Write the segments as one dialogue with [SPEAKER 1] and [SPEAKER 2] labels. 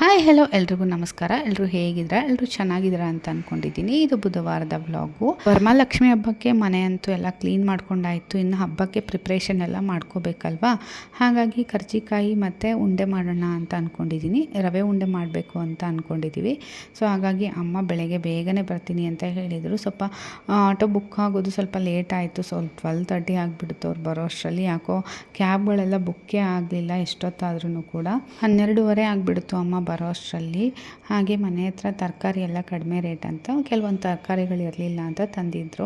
[SPEAKER 1] Hi hello ಎಲ್ರಿಗೂ ನಮಸ್ಕಾರ. ಎಲ್ಲರೂ ಹೇಗಿದ್ದೀರಾ? ಎಲ್ಲರೂ ಚೆನ್ನಾಗಿದ್ದೀರಾ ಅಂತ ಅಂದ್ಕೊಂಡಿದ್ದೀನಿ. ಇದು ಬುಧವಾರದ ವ್ಲಾಗು. ವರಮಹಾಲಕ್ಷ್ಮಿ ಹಬ್ಬಕ್ಕೆ ಮನೆ ಅಂತೂ ಎಲ್ಲ ಕ್ಲೀನ್ ಮಾಡ್ಕೊಂಡಾಯಿತು. ಇನ್ನು ಹಬ್ಬಕ್ಕೆ ಪ್ರಿಪ್ರೇಷನ್ ಎಲ್ಲ ಮಾಡ್ಕೋಬೇಕಲ್ವಾ. ಹಾಗಾಗಿ ಕರ್ಜಿಕಾಯಿ ಮತ್ತು ಉಂಡೆ ಮಾಡೋಣ ಅಂತ ಅಂದ್ಕೊಂಡಿದ್ದೀನಿ. ರವೆ ಉಂಡೆ ಮಾಡಬೇಕು ಅಂತ ಅಂದ್ಕೊಂಡಿದ್ದೀವಿ. ಸೊ ಹಾಗಾಗಿ ಅಮ್ಮ ಬೆಳಗ್ಗೆ ಬೇಗನೆ ಬರ್ತೀನಿ ಅಂತ ಹೇಳಿದರು. ಸ್ವಲ್ಪ ಆಟೋ ಬುಕ್ ಆಗೋದು ಸ್ವಲ್ಪ ಲೇಟ್ ಆಯಿತು. ಸ್ವಲ್ಪ 12:30 ಆಗಿಬಿಡ್ತು ಅವ್ರು ಬರೋ ಅಷ್ಟರಲ್ಲಿ. ಯಾಕೋ ಕ್ಯಾಬ್ಗಳೆಲ್ಲ ಬುಕ್ಕೇ ಆಗಲಿಲ್ಲ ಎಷ್ಟೊತ್ತಾದ್ರೂ ಕೂಡ. 12:15 ಆಗಿಬಿಡ್ತು ಅಮ್ಮ ಬರೋ ಅಷ್ಟರಲ್ಲಿ. ಹಾಗೆ ಮನೆ ಹತ್ರ ತರಕಾರಿ ಎಲ್ಲ ಕಡಿಮೆ ರೇಟ್ ಅಂತ ಕೆಲವೊಂದು ತರಕಾರಿಗಳು ಇರಲಿಲ್ಲ ಅಂತ ತಂದಿದ್ದರು.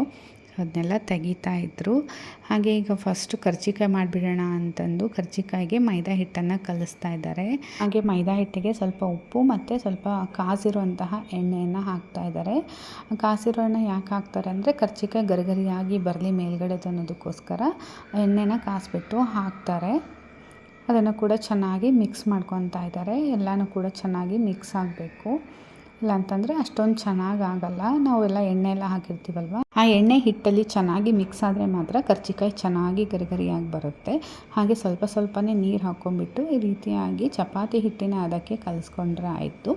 [SPEAKER 1] ಅದನ್ನೆಲ್ಲ ತೆಗಿತಾ ಇದ್ದರು. ಹಾಗೆ ಈಗ ಫಸ್ಟು ಕರ್ಜಿಕಾಯಿ ಮಾಡಿಬಿಡೋಣ ಅಂತಂದು ಕರ್ಜಿಕಾಯಿಗೆ ಮೈದಾ ಹಿಟ್ಟನ್ನು ಕಲಿಸ್ತಾ ಇದ್ದಾರೆ. ಹಾಗೆ ಮೈದಾ ಹಿಟ್ಟಿಗೆ ಸ್ವಲ್ಪ ಉಪ್ಪು ಮತ್ತು ಸ್ವಲ್ಪ ಕಾಸಿರುವಂತಹ ಎಣ್ಣೆಯನ್ನು ಹಾಕ್ತಾ ಇದ್ದಾರೆ. ಕಾಸಿರೋ ಎಣ್ಣೆ ಯಾಕೆ ಹಾಕ್ತಾರೆ ಅಂದರೆ ಕರ್ಜಿಕಾಯಿ ಗರಿಗರಿಯಾಗಿ ಬರಲಿ ಮೇಲ್ಗಡೆದು ಅನ್ನೋದಕ್ಕೋಸ್ಕರ ಎಣ್ಣೆನ ಕಾಸಿಬಿಟ್ಟು ಹಾಕ್ತಾರೆ. ಅದನ್ನು ಕೂಡ ಚೆನ್ನಾಗಿ ಮಿಕ್ಸ್ ಮಾಡ್ಕೊತಾ ಇದ್ದಾರೆ. ಎಲ್ಲನೂ ಕೂಡ ಚೆನ್ನಾಗಿ ಮಿಕ್ಸ್ ಆಗಬೇಕು. ಇಲ್ಲಾಂತಂದರೆ ಅಷ್ಟೊಂದು ಚೆನ್ನಾಗಿ ಆಗಲ್ಲ. ನಾವೆಲ್ಲ ಎಣ್ಣೆ ಎಲ್ಲ ಹಾಕಿರ್ತೀವಲ್ವ, ಆ ಎಣ್ಣೆ ಹಿಟ್ಟಲ್ಲಿ ಚೆನ್ನಾಗಿ ಮಿಕ್ಸ್ ಆದರೆ ಮಾತ್ರ ಕರ್ಜಿಕಾಯಿ ಚೆನ್ನಾಗಿ ಗರಿಗರಿಯಾಗಿ ಬರುತ್ತೆ. ಹಾಗೆ ಸ್ವಲ್ಪ ಸ್ವಲ್ಪನೇ ನೀರು ಹಾಕ್ಕೊಂಡ್ಬಿಟ್ಟು ಈ ರೀತಿಯಾಗಿ ಚಪಾತಿ ಹಿಟ್ಟಿನ ಅದಕ್ಕೆ ಕಲಿಸ್ಕೊಂಡ್ರೆ ಆಯಿತು.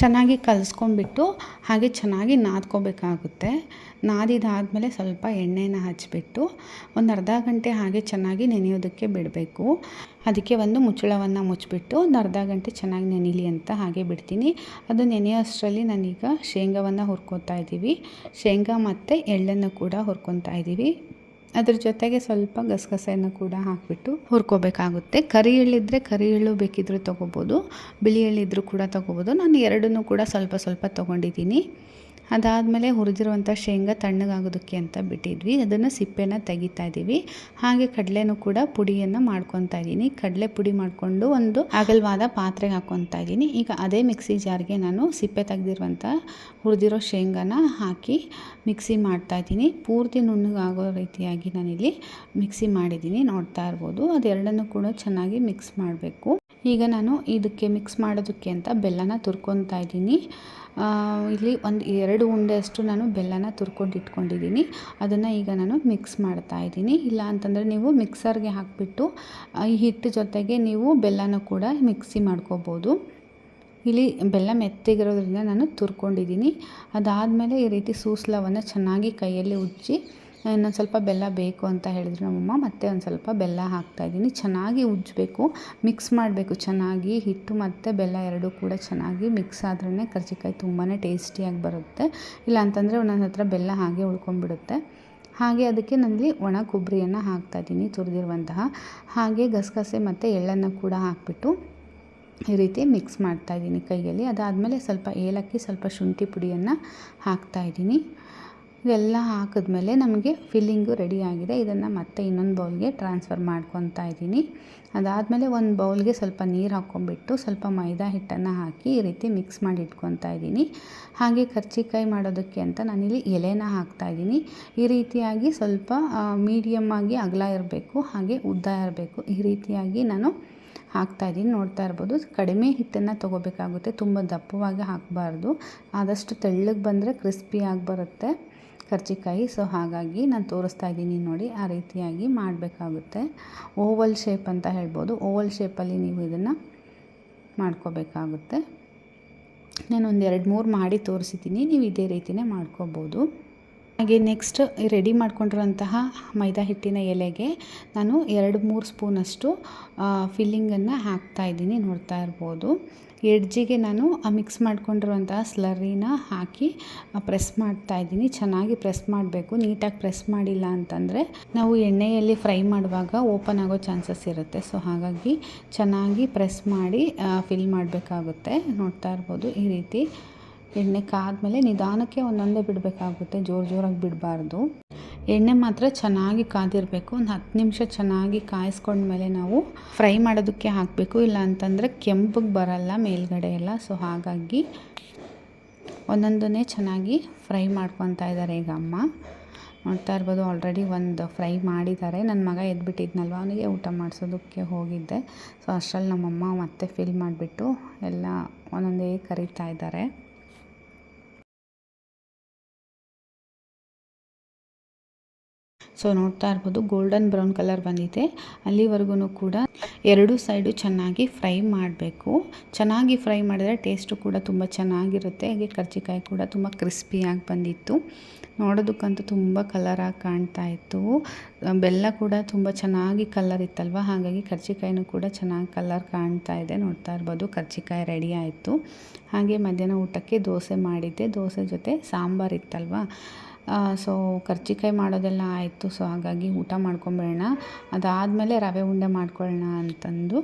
[SPEAKER 1] ಚೆನ್ನಾಗಿ ಕಲಿಸ್ಕೊಂಡ್ಬಿಟ್ಟು ಹಾಗೆ ಚೆನ್ನಾಗಿ ನಾದ್ಕೋಬೇಕಾಗುತ್ತೆ. ನಾದಿದಾದಮೇಲೆ ಸ್ವಲ್ಪ ಎಣ್ಣೆನ ಹಚ್ಚಿಬಿಟ್ಟು ಒಂದು ಅರ್ಧ ಗಂಟೆ ಹಾಗೆ ಚೆನ್ನಾಗಿ ನೆನೆಯೋದಕ್ಕೆ ಬಿಡಬೇಕು. ಅದಕ್ಕೆ ಒಂದು ಮುಚ್ಚಳವನ್ನು ಮುಚ್ಚಿಬಿಟ್ಟು ಒಂದು ಅರ್ಧ ಗಂಟೆ ಚೆನ್ನಾಗಿ ನೆನೀಲಿ ಅಂತ ಹಾಗೆ ಬಿಡ್ತೀನಿ. ಅದು ನೆನೆಯೋ ಅಷ್ಟರಲ್ಲಿ ನಾನೀಗ ಶೇಂಗಾವನ್ನು ಹುರ್ಕೊತಾ ಇದ್ದೀವಿ. ಶೇಂಗಾ ಮತ್ತು ಎಳ್ಳನ್ನು ಕೂಡ ಹುರ್ಕೊತಾ ಇದ್ದೀವಿ. ಅದ್ರ ಜೊತೆಗೆ ಸ್ವಲ್ಪ ಗಸಗಸೆಯನ್ನು ಕೂಡ ಹಾಕಿಬಿಟ್ಟು ಹುರ್ಕೋಬೇಕಾಗುತ್ತೆ. ಕರಿ ಎಳ್ಳಿದ್ರೆ ಕರಿ ಎಳ್ಳು ಬೇಕಿದ್ದರೂ ತೊಗೋಬೋದು, ಬಿಳಿ ಎಳ್ಳಿದ್ರೂ ಕೂಡ ತೊಗೋಬೋದು. ನಾನು ಎರಡನ್ನೂ ಕೂಡ ಸ್ವಲ್ಪ ಸ್ವಲ್ಪ ತೊಗೊಂಡಿದ್ದೀನಿ. ಅದಾದಮೇಲೆ ಹುರಿದಿರುವಂಥ ಶೇಂಗಾ ತಣ್ಣಗಾಗೋದಕ್ಕೆ ಅಂತ ಬಿಟ್ಟಿದ್ವಿ. ಅದನ್ನು ಸಿಪ್ಪೆನ ತೆಗಿತಾ ಇದ್ದೀವಿ. ಹಾಗೆ ಕಡಲೆನೂ ಕೂಡ ಪುಡಿಯನ್ನು ಮಾಡ್ಕೊತಾ ಇದ್ದೀನಿ. ಕಡಲೆ ಪುಡಿ ಮಾಡಿಕೊಂಡು ಒಂದು ಅಗಲವಾದ ಪಾತ್ರೆಗೆ ಹಾಕ್ಕೊತಾ ಇದ್ದೀನಿ. ಈಗ ಅದೇ ಮಿಕ್ಸಿ ಜಾರ್ಗೆ ನಾನು ಸಿಪ್ಪೆ ತೆಗೆದಿರುವಂಥ ಹುರಿದಿರೋ ಶೇಂಗಾನ ಹಾಕಿ ಮಿಕ್ಸಿ ಮಾಡ್ತಾಯಿದ್ದೀನಿ. ಪೂರ್ತಿ ನುಣ್ಣಗಾಗೋ ರೀತಿಯಾಗಿ ನಾನಿಲ್ಲಿ ಮಿಕ್ಸಿ ಮಾಡಿದ್ದೀನಿ, ನೋಡ್ತಾ ಇರ್ಬೋದು. ಅದೆರಡನ್ನೂ ಕೂಡ ಚೆನ್ನಾಗಿ ಮಿಕ್ಸ್ ಮಾಡಬೇಕು. ಈಗ ನಾನು ಇದಕ್ಕೆ ಮಿಕ್ಸ್ ಮಾಡೋದಕ್ಕೆ ಅಂತ ಬೆಲ್ಲನ ತುರ್ಕೊತಾ ಇದ್ದೀನಿ. ಇಲ್ಲಿ ಒಂದು 2 ಉಂಡೆಯಷ್ಟು ನಾನು ಬೆಲ್ಲನ ತುರ್ಕೊಂಡು ಇಟ್ಕೊಂಡಿದ್ದೀನಿ. ಅದನ್ನು ಈಗ ನಾನು ಮಿಕ್ಸ್ ಮಾಡ್ತಾ ಇದ್ದೀನಿ. ಇಲ್ಲ ಅಂತಂದರೆ ನೀವು ಮಿಕ್ಸರ್ಗೆ ಹಾಕಿಬಿಟ್ಟು ಈ ಹಿಟ್ಟು ಜೊತೆಗೆ ನೀವು ಬೆಲ್ಲನ ಕೂಡ ಮಿಕ್ಸಿ ಮಾಡ್ಕೋಬೋದು. ಇಲ್ಲಿ ಬೆಲ್ಲ ಮೆತ್ತಗಿರೋದ್ರಿಂದ ನಾನು ತುರ್ಕೊಂಡಿದ್ದೀನಿ. ಅದಾದಮೇಲೆ ಈ ರೀತಿ ಸೂಸ್ಲವನ್ನು ಚೆನ್ನಾಗಿ ಕೈಯಲ್ಲಿ ಉಜ್ಜಿ, ಇನ್ನೊಂದು ಸ್ವಲ್ಪ ಬೆಲ್ಲ ಬೇಕು ಅಂತ ಹೇಳಿದ್ರು ನಮ್ಮಮ್ಮ, ಮತ್ತೆ ಒಂದು ಸ್ವಲ್ಪ ಬೆಲ್ಲ ಹಾಕ್ತಾಯಿದ್ದೀನಿ. ಚೆನ್ನಾಗಿ ಉಜ್ಜಬೇಕು, ಮಿಕ್ಸ್ ಮಾಡಬೇಕು ಚೆನ್ನಾಗಿ. ಹಿಟ್ಟು ಮತ್ತು ಬೆಲ್ಲ ಎರಡೂ ಕೂಡ ಚೆನ್ನಾಗಿ ಮಿಕ್ಸ್ ಆದ್ರೇ ಕರ್ಜಿಕಾಯಿ ತುಂಬಾ ಟೇಸ್ಟಿಯಾಗಿ ಬರುತ್ತೆ. ಇಲ್ಲ ಅಂತಂದರೆ ಒಂದೊಂದು ಹತ್ರ ಬೆಲ್ಲ ಹಾಗೆ ಉಳ್ಕೊಂಡ್ಬಿಡುತ್ತೆ. ಹಾಗೆ ಅದಕ್ಕೆ ನಾನಿಲ್ಲಿ ಒಣ ಕೊಬ್ಬರಿಯನ್ನು ಹಾಕ್ತಾಯಿದ್ದೀನಿ ತುರಿದಿರುವಂತಹ. ಹಾಗೆ ಗಸಗಸೆ ಮತ್ತು ಎಳ್ಳನ್ನು ಕೂಡ ಹಾಕಿಬಿಟ್ಟು ಈ ರೀತಿ ಮಿಕ್ಸ್ ಮಾಡ್ತಾಯಿದ್ದೀನಿ ಕೈಯಲ್ಲಿ. ಅದಾದಮೇಲೆ ಸ್ವಲ್ಪ ಏಲಕ್ಕಿ, ಸ್ವಲ್ಪ ಶುಂಠಿ ಪುಡಿಯನ್ನು ಹಾಕ್ತಾಯಿದ್ದೀನಿ. ಇದೆಲ್ಲ ಹಾಕಿದ್ಮೇಲೆ ನಮಗೆ ಫಿಲ್ಲಿಂಗು ರೆಡಿ ಆಗಿದೆ. ಇದನ್ನು ಮತ್ತೆ ಇನ್ನೊಂದು ಬೌಲ್ಗೆ ಟ್ರಾನ್ಸ್ಫರ್ ಮಾಡ್ಕೊತಾ ಇದ್ದೀನಿ. ಅದಾದಮೇಲೆ ಒಂದು ಬೌಲ್ಗೆ ಸ್ವಲ್ಪ ನೀರು ಹಾಕ್ಕೊಂಡ್ಬಿಟ್ಟು ಸ್ವಲ್ಪ ಮೈದಾ ಹಿಟ್ಟನ್ನು ಹಾಕಿ ಈ ರೀತಿ ಮಿಕ್ಸ್ ಮಾಡಿ ಇಟ್ಕೊತಾ ಇದ್ದೀನಿ. ಹಾಗೆ ಕರ್ಜಿಕಾಯಿ ಮಾಡೋದಕ್ಕೆ ಅಂತ ನಾನಿಲ್ಲಿ ಎಲೆನ ಹಾಕ್ತಾಯಿದ್ದೀನಿ. ಈ ರೀತಿಯಾಗಿ ಸ್ವಲ್ಪ ಮೀಡಿಯಮ್ ಆಗಿ ಅಗಲ ಇರಬೇಕು, ಹಾಗೆ ಉದ್ದ ಇರಬೇಕು. ಈ ರೀತಿಯಾಗಿ ನಾನು ಹಾಕ್ತಾಯಿದ್ದೀನಿ, ನೋಡ್ತಾ ಇರ್ಬೋದು. ಕಡಿಮೆ ಹಿಟ್ಟನ್ನು ತೊಗೋಬೇಕಾಗುತ್ತೆ, ತುಂಬ ದಪ್ಪವಾಗಿ ಹಾಕಬಾರ್ದು. ಆದಷ್ಟು ತೆಳ್ಳಗೆ ಬಂದರೆ ಕ್ರಿಸ್ಪಿಯಾಗಿ ಬರುತ್ತೆ ಕರ್ಜಿಕಾಯಿ. ಸೊ ಹಾಗಾಗಿ ನಾನು ತೋರಿಸ್ತಾ ಇದ್ದೀನಿ ನೋಡಿ, ಆ ರೀತಿಯಾಗಿ ಮಾಡಬೇಕಾಗುತ್ತೆ. ಓವಲ್ ಶೇಪ್ ಅಂತ ಹೇಳ್ಬೋದು. ಓವಲ್ ಶೇಪಲ್ಲಿ ನೀವು ಇದನ್ನು ಮಾಡ್ಕೋಬೇಕಾಗುತ್ತೆ. ನಾನು ಒಂದು 2-3 ಮಾಡಿ ತೋರಿಸಿದ್ದೀನಿ, ನೀವು ಇದೇ ರೀತಿಯೇ ಮಾಡ್ಕೋಬೋದು. ಹಾಗೆ ನೆಕ್ಸ್ಟ್ ರೆಡಿ ಮಾಡ್ಕೊಂಡಿರೋಂತಹ ಮೈದಾ ಹಿಟ್ಟಿನ ಎಲೆಗೆ ನಾನು 2-3 ಸ್ಪೂನಷ್ಟು ಫಿಲ್ಲಿಂಗನ್ನು ಹಾಕ್ತಾಯಿದ್ದೀನಿ, ನೋಡ್ತಾ ಇರ್ಬೋದು. ಎಡ್ಜಿಗೆ ನಾನು ಮಿಕ್ಸ್ ಮಾಡ್ಕೊಂಡಿರುವಂತಹ ಸ್ಲರಿನ ಹಾಕಿ ಪ್ರೆಸ್ ಮಾಡ್ತಾಯಿದ್ದೀನಿ. ಚೆನ್ನಾಗಿ ಪ್ರೆಸ್ ಮಾಡಬೇಕು. ನೀಟಾಗಿ ಪ್ರೆಸ್ ಮಾಡಿಲ್ಲ ಅಂತಂದರೆ ನಾವು ಎಣ್ಣೆಯಲ್ಲಿ ಫ್ರೈ ಮಾಡುವಾಗ ಓಪನ್ ಆಗೋ ಚಾನ್ಸಸ್ ಇರುತ್ತೆ. ಸೊ ಹಾಗಾಗಿ ಚೆನ್ನಾಗಿ ಪ್ರೆಸ್ ಮಾಡಿ ಫಿಲ್ ಮಾಡಬೇಕಾಗುತ್ತೆ. ನೋಡ್ತಾ ಇರ್ಬೋದು ಈ ರೀತಿ. ಎಣ್ಣೆ ಕಾದ್ಮೇಲೆ ನಿಧಾನಕ್ಕೆ ಒಂದೊಂದೇ ಬಿಡಬೇಕಾಗುತ್ತೆ, ಜೋರಾಗಿ ಬಿಡಬಾರ್ದು. ಎಣ್ಣೆ ಮಾತ್ರ ಚೆನ್ನಾಗಿ ಕಾದಿರಬೇಕು. ಒಂದು 10 ನಿಮಿಷ ಚೆನ್ನಾಗಿ ಕಾಯಿಸ್ಕೊಂಡ್ಮೇಲೆ ನಾವು ಫ್ರೈ ಮಾಡೋದಕ್ಕೆ ಹಾಕಬೇಕು. ಇಲ್ಲ ಅಂತಂದರೆ ಕೆಂಪಗೆ ಬರಲ್ಲ ಮೇಲ್ಗಡೆ ಎಲ್ಲ. ಸೊ ಹಾಗಾಗಿ ಒಂದೊಂದನ್ನೇ ಚೆನ್ನಾಗಿ ಫ್ರೈ ಮಾಡ್ಕೊತಾ ಇದ್ದಾರೆ ಈಗ ಅಮ್ಮ. ನೋಡ್ತಾ ಇರ್ಬೋದು ಆಲ್ರೆಡಿ ಒಂದು ಫ್ರೈ ಮಾಡಿದ್ದಾರೆ. ನನ್ನ ಮಗ ಎದ್ಬಿಟ್ಟಿದ್ನಲ್ವ, ಅವನಿಗೆ ಊಟ ಮಾಡಿಸೋದಕ್ಕೆ ಹೋಗಿದ್ದೆ. ಸೊ ಅಷ್ಟರಲ್ಲಿ ನಮ್ಮಮ್ಮ ಮತ್ತೆ ಫಿಲ್ ಮಾಡಿಬಿಟ್ಟು ಎಲ್ಲ ಒಂದೊಂದೇ ಕರಿತಾ ಇದ್ದಾರೆ. ಸೊ ನೋಡ್ತಾ ಇರ್ಬೋದು ಗೋಲ್ಡನ್ ಬ್ರೌನ್ ಕಲರ್ ಬಂದಿದೆ. ಅಲ್ಲಿವರೆಗೂ ಕೂಡ ಎರಡು ಸೈಡು ಚೆನ್ನಾಗಿ ಫ್ರೈ ಮಾಡಬೇಕು. ಚೆನ್ನಾಗಿ ಫ್ರೈ ಮಾಡಿದ್ರೆ ಟೇಸ್ಟು ಕೂಡ ತುಂಬ ಚೆನ್ನಾಗಿರುತ್ತೆ. ಹಾಗೆ ಕರ್ಜಿಕಾಯಿ ಕೂಡ ತುಂಬ ಕ್ರಿಸ್ಪಿಯಾಗಿ ಬಂದಿತ್ತು. ನೋಡೋದಕ್ಕಂತೂ ತುಂಬ ಕಲರಾಗಿ ಕಾಣ್ತಾ ಇತ್ತು. ಬೆಲ್ಲ ಕೂಡ ತುಂಬ ಚೆನ್ನಾಗಿ ಕಲರ್ ಇತ್ತಲ್ವ, ಹಾಗಾಗಿ ಕರ್ಜಿಕಾಯಿನೂ ಕೂಡ ಚೆನ್ನಾಗಿ ಕಲರ್ ಕಾಣ್ತಾ ಇದೆ. ನೋಡ್ತಾ ಇರ್ಬೋದು ಕರ್ಜಿಕಾಯಿ ರೆಡಿ ಆಯಿತು. ಹಾಗೆ ಮಧ್ಯಾಹ್ನ ಊಟಕ್ಕೆ ದೋಸೆ ಮಾಡಿದ್ದೆ. ದೋಸೆ ಜೊತೆ ಸಾಂಬಾರು ಇತ್ತಲ್ವ, ಸೊ ಕರ್ಜಿಕಾಯಿ ಮಾಡೋದೆಲ್ಲ ಆಯಿತು. ಸೊ ಹಾಗಾಗಿ ಊಟ ಮಾಡ್ಕೊಂಬಿಡೋಣ, ಅದಾದಮೇಲೆ ರವೆ ಉಂಡೆ ಮಾಡ್ಕೊಳ್ಳೋಣ ಅಂತಂದು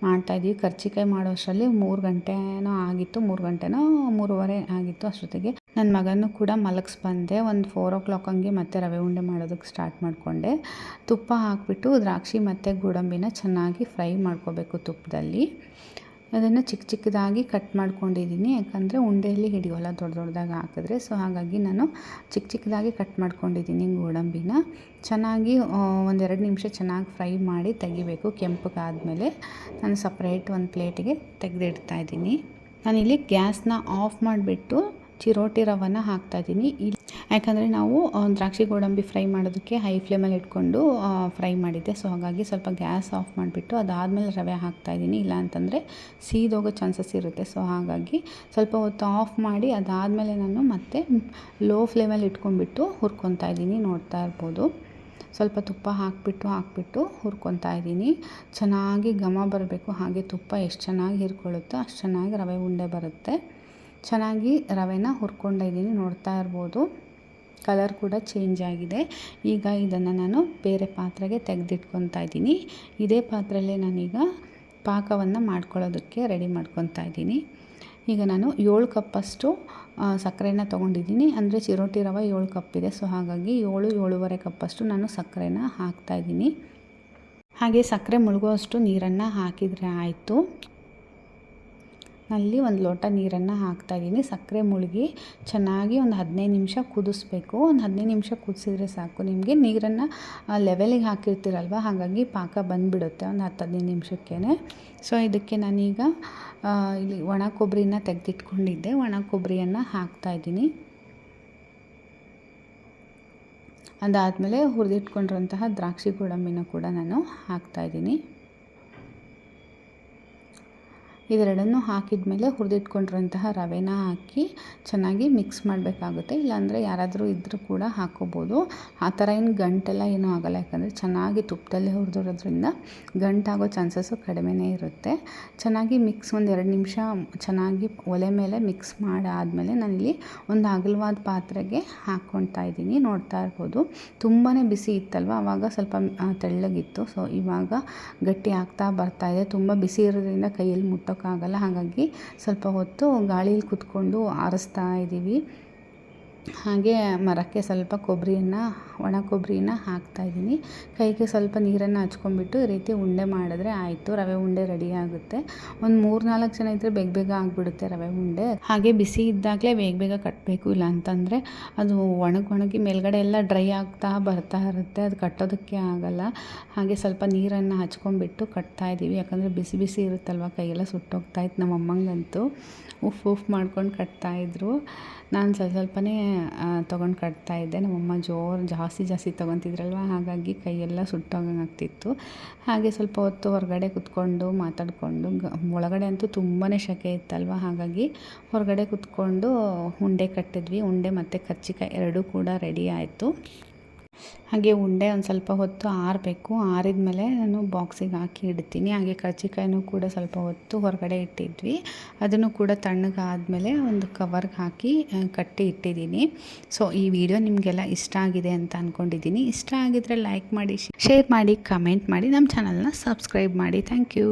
[SPEAKER 1] ಮಾಡ್ತಾಯಿದ್ವಿ. ಕರ್ಜಿಕಾಯಿ ಮಾಡೋ ಅಷ್ಟರಲ್ಲಿ 3 ಗಂಟೆನೋ ಆಗಿತ್ತು, 3 ಗಂಟೆನೋ 3:15 ಆಗಿತ್ತು. ಅಷ್ಟೊತ್ತಿಗೆ ನನ್ನ ಮಗನೂ ಕೂಡ ಮಲಗಿಸ್ಬಂದೆ. ಒಂದು 4 o'clock ಹಂಗೆ ಮತ್ತೆ ರವೆ ಉಂಡೆ ಮಾಡೋದಕ್ಕೆ ಸ್ಟಾರ್ಟ್ ಮಾಡಿಕೊಂಡೆ. ತುಪ್ಪ ಹಾಕಿಬಿಟ್ಟು ದ್ರಾಕ್ಷಿ ಮತ್ತು ಗೋಡಂಬಿನ ಚೆನ್ನಾಗಿ ಫ್ರೈ ಮಾಡ್ಕೋಬೇಕು ತುಪ್ಪದಲ್ಲಿ. ಅದನ್ನು ಚಿಕ್ಕ ಚಿಕ್ಕದಾಗಿ ಕಟ್ ಮಾಡ್ಕೊಂಡಿದ್ದೀನಿ, ಯಾಕಂದರೆ ಉಂಡೆಯಲ್ಲಿ ಹಿಡಿಯೋಲ್ಲ ದೊಡ್ಡ ದೊಡ್ಡದಾಗಿ ಹಾಕಿದ್ರೆ. ಸೊ ಹಾಗಾಗಿ ನಾನು ಚಿಕ್ಕ ಚಿಕ್ಕದಾಗಿ ಕಟ್ ಮಾಡ್ಕೊಂಡಿದ್ದೀನಿ ಗೋಡಂಬಿನ. ಚೆನ್ನಾಗಿ 1-2 ನಿಮಿಷ ಚೆನ್ನಾಗಿ ಫ್ರೈ ಮಾಡಿ ತೆಗಿಬೇಕು. ಕೆಂಪಗಾದಮೇಲೆ ನಾನು ಸಪ್ರೇಟ್ ಒಂದು ಪ್ಲೇಟಿಗೆ ತೆಗೆದಿಡ್ತಾಯಿದ್ದೀನಿ. ನಾನಿಲ್ಲಿ ಗ್ಯಾಸ್ನ ಆಫ್ ಮಾಡಿಬಿಟ್ಟು ಚಿರೋಟಿ ರವೆನ ಹಾಕ್ತಾಯಿದ್ದೀನಿ. ಯಾಕಂದರೆ ನಾವು ದ್ರಾಕ್ಷಿ ಗೋಡಂಬಿ ಫ್ರೈ ಮಾಡೋದಕ್ಕೆ ಹೈ ಫ್ಲೇಮಲ್ಲಿ ಇಟ್ಕೊಂಡು ಫ್ರೈ ಮಾಡಿದ್ದೆ. ಸೊ ಹಾಗಾಗಿ ಸ್ವಲ್ಪ ಗ್ಯಾಸ್ ಆಫ್ ಮಾಡಿಬಿಟ್ಟು ಅದಾದಮೇಲೆ ರವೆ ಹಾಕ್ತಾಯಿದ್ದೀನಿ, ಇಲ್ಲ ಅಂತಂದರೆ ಸೀದೋಗೋ ಚಾನ್ಸಸ್ ಇರುತ್ತೆ. ಸೊ ಹಾಗಾಗಿ ಸ್ವಲ್ಪ ಹೊತ್ತು ಆಫ್ ಮಾಡಿ ಅದಾದಮೇಲೆ ನಾನು ಮತ್ತೆ ಲೋ ಫ್ಲೇಮಲ್ಲಿ ಇಟ್ಕೊಂಡ್ಬಿಟ್ಟು ಹುರ್ಕೊತಾ ಇದ್ದೀನಿ. ನೋಡ್ತಾ ಇರ್ಬೋದು ಸ್ವಲ್ಪ ತುಪ್ಪ ಹಾಕ್ಬಿಟ್ಟು ಹುರ್ಕೊತಾ ಇದ್ದೀನಿ. ಚೆನ್ನಾಗಿ ಘಮ ಬರಬೇಕು. ಹಾಗೆ ತುಪ್ಪ ಎಷ್ಟು ಚೆನ್ನಾಗಿ ಹೀರ್ಕೊಳ್ಳುತ್ತೋ ಅಷ್ಟು ಚೆನ್ನಾಗಿ ರವೆ ಉಂಡೆ ಬರುತ್ತೆ. ಚೆನ್ನಾಗಿ ರವೆನ ಹುರ್ಕೊಂಡಿದ್ದೀನಿ. ನೋಡ್ತಾ ಇರ್ಬೋದು ಕಲರ್ ಕೂಡ ಚೇಂಜ್ ಆಗಿದೆ. ಈಗ ಇದನ್ನು ನಾನು ಬೇರೆ ಪಾತ್ರೆಗೆ ತೆಗೆದಿಟ್ಕೊತಾ ಇದ್ದೀನಿ. ಇದೇ ಪಾತ್ರೆಯಲ್ಲೇ ನಾನೀಗ ಪಾಕವನ್ನು ಮಾಡ್ಕೊಳ್ಳೋದಕ್ಕೆ ರೆಡಿ ಮಾಡ್ಕೊತಾ ಇದ್ದೀನಿ. ಈಗ ನಾನು 7 ಕಪ್ಪಷ್ಟು ಸಕ್ಕರೆನ ತೊಗೊಂಡಿದ್ದೀನಿ. ಅಂದರೆ ಚಿರೋಟಿ ರವೆ 7 ಕಪ್ ಇದೆ. ಸೊ ಹಾಗಾಗಿ 7-7.5 ಕಪ್ಪಷ್ಟು ನಾನು ಸಕ್ಕರೆನ ಹಾಕ್ತಾಯಿದ್ದೀನಿ. ಹಾಗೆ ಸಕ್ಕರೆ ಮುಳುಗುವಷ್ಟು ನೀರನ್ನು ಹಾಕಿದರೆ ಆಯಿತು. ನಲ್ಲಿ 1 ಲೋಟ ನೀರನ್ನು ಹಾಕ್ತಾಯಿದ್ದೀನಿ. ಸಕ್ಕರೆ ಮುಳುಗಿ ಚೆನ್ನಾಗಿ ಒಂದು 15 ನಿಮಿಷ ಕುದಿಸ್ಬೇಕು. ಒಂದು 15 ನಿಮಿಷ ಕುದಿಸಿದ್ರೆ ಸಾಕು. ನಿಮಗೆ ನೀರನ್ನು ಲೆವೆಲಿಗೆ ಹಾಕಿರ್ತೀರಲ್ವ, ಹಾಗಾಗಿ ಪಾಕ ಬಂದುಬಿಡುತ್ತೆ ಒಂದು 10-15 ನಿಮಿಷಕ್ಕೇ. ಸೊ ಇದಕ್ಕೆ ನಾನೀಗ ಇಲ್ಲಿ ಒಣ ಕೊಬ್ಬರಿನ ತೆಗೆದಿಟ್ಕೊಂಡಿದ್ದೆ, ಒಣ ಕೊಬ್ಬರಿಯನ್ನು ಹಾಕ್ತಾಯಿದ್ದೀನಿ. ಅದಾದಮೇಲೆ ಹುರಿದಿಟ್ಕೊಂಡಿರೋಂತಹ ದ್ರಾಕ್ಷಿ ಗೋಡಂಬಿನ ಕೂಡ ನಾನು ಹಾಕ್ತಾಯಿದ್ದೀನಿ. ಇದೆರಡನ್ನು ಹಾಕಿದ ಮೇಲೆ ಹುರಿದಿಟ್ಕೊಂಡಿರೋಂತಹ ರವೆನ ಹಾಕಿ ಚೆನ್ನಾಗಿ ಮಿಕ್ಸ್ ಮಾಡಬೇಕಾಗುತ್ತೆ. ಇಲ್ಲಾಂದರೆ ಯಾರಾದರೂ ಇದ್ದರೂ ಕೂಡ ಹಾಕ್ಕೋಬೋದು. ಆ ಥರ ಏನು ಗಂಟೆಲ್ಲ ಏನೂ ಆಗೋಲ್ಲ, ಯಾಕಂದರೆ ಚೆನ್ನಾಗಿ ತುಪ್ಪದಲ್ಲೇ ಹುರಿದಿರೋದ್ರಿಂದ ಗಂಟಾಗೋ ಚಾನ್ಸಸ್ಸು ಕಡಿಮೆನೇ ಇರುತ್ತೆ. ಚೆನ್ನಾಗಿ ಮಿಕ್ಸ್ ಒಂದು 2 ನಿಮಿಷ ಚೆನ್ನಾಗಿ ಒಲೆ ಮೇಲೆ ಮಿಕ್ಸ್ ಮಾಡಾದಮೇಲೆ ನಾನಿಲ್ಲಿ ಒಂದು ಅಗಲವಾದ ಪಾತ್ರೆಗೆ ಹಾಕ್ಕೊಳ್ತಾ ಇದ್ದೀನಿ. ನೋಡ್ತಾ ಇರ್ಬೋದು ತುಂಬಾ ಬಿಸಿ ಇತ್ತಲ್ವ, ಆವಾಗ ಸ್ವಲ್ಪ ತೆಳ್ಳಗಿತ್ತು. ಸೊ ಇವಾಗ ಗಟ್ಟಿ ಆಗ್ತಾ ಬರ್ತಾಯಿದೆ. ತುಂಬ ಬಿಸಿ ಇರೋದ್ರಿಂದ ಕೈಯಲ್ಲಿ ಮುಟ್ಟೋಕ್ಕಾಗಲ್ಲ, ಹಾಗಾಗಿ ಸ್ವಲ್ಪ ಹೊತ್ತು ಗಾಳೀಲಿ ಕುತ್ಕೊಂಡು ಆರಿಸ್ತಾ ಇದ್ದೀವಿ. ಹಾಗೆ ಮರಕ್ಕೆ ಸ್ವಲ್ಪ ಒಣ ಕೊಬ್ಬರಿನ ಹಾಕ್ತಾಯಿದ್ದೀನಿ. ಕೈಗೆ ಸ್ವಲ್ಪ ನೀರನ್ನು ಹಚ್ಕೊಂಡ್ಬಿಟ್ಟು ಈ ರೀತಿ ಉಂಡೆ ಮಾಡಿದ್ರೆ ಆಯಿತು, ರವೆ ಉಂಡೆ ರೆಡಿ ಆಗುತ್ತೆ. ಒಂದು 3-4 ಜನ ಇದ್ದರೆ ಬೇಗ ಆಗಿಬಿಡುತ್ತೆ ರವೆ ಉಂಡೆ. ಹಾಗೆ ಬಿಸಿ ಇದ್ದಾಗಲೇ ಬೇಗ ಕಟ್ಟಬೇಕು, ಇಲ್ಲ ಅಂತಂದರೆ ಅದು ಒಣಗಿ ಮೇಲ್ಗಡೆ ಎಲ್ಲ ಡ್ರೈ ಆಗ್ತಾ ಬರ್ತಾ ಇರುತ್ತೆ, ಅದು ಕಟ್ಟೋದಕ್ಕೆ ಆಗಲ್ಲ. ಹಾಗೆ ಸ್ವಲ್ಪ ನೀರನ್ನು ಹಚ್ಕೊಂಡ್ಬಿಟ್ಟು ಕಟ್ತಾಯಿದ್ದೀವಿ, ಯಾಕಂದರೆ ಬಿಸಿ ಇರುತ್ತಲ್ವ, ಕೈಯೆಲ್ಲ ಸುಟ್ಟೋಗ್ತಾಯಿತ್ತು. ನಮ್ಮ ಅಮ್ಮಂಗಂತೂ ಉಫ್ ಮಾಡ್ಕೊಂಡು ಕಟ್ತಾಯಿದ್ರು. ನಾನು ಸ್ವಲ್ಪನೇ ತೊಗೊಂಡು ಕಟ್ತಾಯಿದ್ದೆ. ನಮ್ಮಮ್ಮ ಜಾಸ್ತಿ ತೊಗೊತಿದ್ರಲ್ವ, ಹಾಗಾಗಿ ಕೈಯೆಲ್ಲ ಸುಟ್ಟೋಗಂಗಾಗ್ತಿತ್ತು. ಹಾಗೆ ಸ್ವಲ್ಪ ಹೊತ್ತು ಹೊರಗಡೆ ಕುತ್ಕೊಂಡು ಮಾತಾಡಿಕೊಂಡು, ಒಳಗಡೆ ಅಂತೂ ತುಂಬಾ ಸೆಕೆ ಇತ್ತಲ್ವ, ಹಾಗಾಗಿ ಹೊರಗಡೆ ಕುತ್ಕೊಂಡು ಉಂಡೆ ಕಟ್ಟಿದ್ವಿ. ಉಂಡೆ ಮತ್ತು ಕರ್ಜಿಕಾಯಿ ಎರಡೂ ಕೂಡ ರೆಡಿ ಆಯಿತು. ಹಾಗೆ ಉಂಡೆ ಒಂದು ಸ್ವಲ್ಪ ಹೊತ್ತು ಆರಬೇಕು. ಆರಿದ ಮೇಲೆ ನಾನು ಬಾಕ್ಸಿಗೆ ಹಾಕಿ ಇಡ್ತೀನಿ. ಹಾಗೆ ಕರ್ಜಿಕಾಯಿನೂ ಕೂಡ ಸ್ವಲ್ಪ ಹೊತ್ತು ಹೊರಗಡೆ ಇಟ್ಟಿದ್ವಿ, ಅದನ್ನು ಕೂಡ ತಣ್ಣಗಾದಮೇಲೆ ಒಂದು ಕವರ್ಗೆ ಹಾಕಿ ಕಟ್ಟಿ ಇಟ್ಟಿದ್ದೀನಿ. ಸೊ ಈ ವಿಡಿಯೋ ನಿಮಗೆಲ್ಲ ಇಷ್ಟ ಆಗಿದೆ ಅಂತ ಅಂದ್ಕೊಂಡಿದ್ದೀನಿ. ಇಷ್ಟ ಆಗಿದ್ರೆ ಲೈಕ್ ಮಾಡಿ, ಶೇರ್ ಮಾಡಿ, ಕಮೆಂಟ್ ಮಾಡಿ, ನಮ್ಮ ಚಾನಲ್ನ ಸಬ್ಸ್ಕ್ರೈಬ್ ಮಾಡಿ. Thank you.